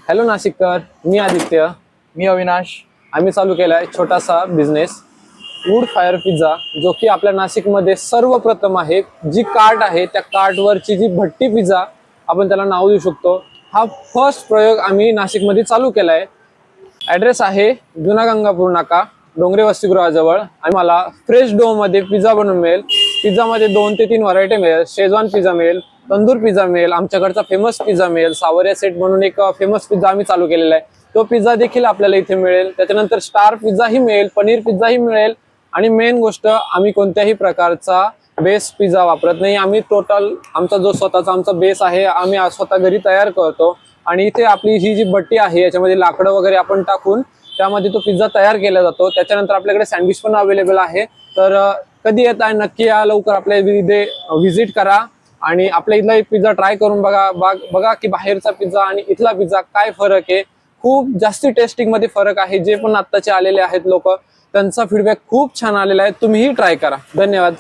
Hello नाशिककर, मी आदित्य. मी अविनाश. आम्ही चालू केला आहे छोटासा बिझनेस वूड फायर पिझ्झा, जो की आपल्या नाशिकमध्ये सर्वप्रथम आहे. जी कार्ट आहे त्या कार्टवरची जी भट्टी पिझ्झा आपण त्याला नाव देऊ शकतो. हा फर्स्ट प्रयोग आम्ही नाशिकमध्ये चालू केला आहे. ॲड्रेस आहे जुना गंगापूर नाका, डोंगरे वसतिगृहाजवळ. आम्हाला फ्रेश डो मध्ये पिझ्झा बनवून मिळेल. पिझ्झामध्ये 2 ते 3 व्हरायटी मिळेल. शेजवान पिझ्झा मिळेल, तंदूर पिझ्झा मिळेल, आमच्याकडचा फेमस पिझ्झा मिळेल. सावरिया सेट म्हणून एक फेमस पिझ्झा आम्ही चालू केलेला आहे, तो पिझ्झा देखील आपल्याला इथे मिळेल. त्याच्यानंतर स्टार पिझ्झाही मिळेल, पनीर पिझ्झाही मिळेल. आणि मेन गोष्ट, आम्ही कोणत्याही प्रकारचा बेस पिझ्झा वापरत नाही. आम्ही टोटल आमचा जो स्वतःचा आमचा बेस आहे, आम्ही स्वतः घरी तयार करतो. आणि इथे आपली ही जी भट्टी आहे याच्यामध्ये लाकडं वगैरे आपण टाकून त्यामध्ये तो पिझ्झा तयार केला जातो. त्याच्यानंतर आपल्याकडे सँडविच पण अवेलेबल आहे. तर कधी येत आहे नक्की या, लवकर आपल्या इथे व्हिजिट करा आणि आपल्या इथला पिझ्झा ट्राय करून बघा की बाहेरचा पिझ्झा आणि इथला पिझ्झा काय फरक आहे. खूप जास्ती टेस्टिंग मध्ये फरक आहे. जे पण आत्ताचे आलेले आहेत लोक, त्यांचा फीडबॅक खूप छान आलेला आहे. तुम्हीही ट्राय करा. धन्यवाद.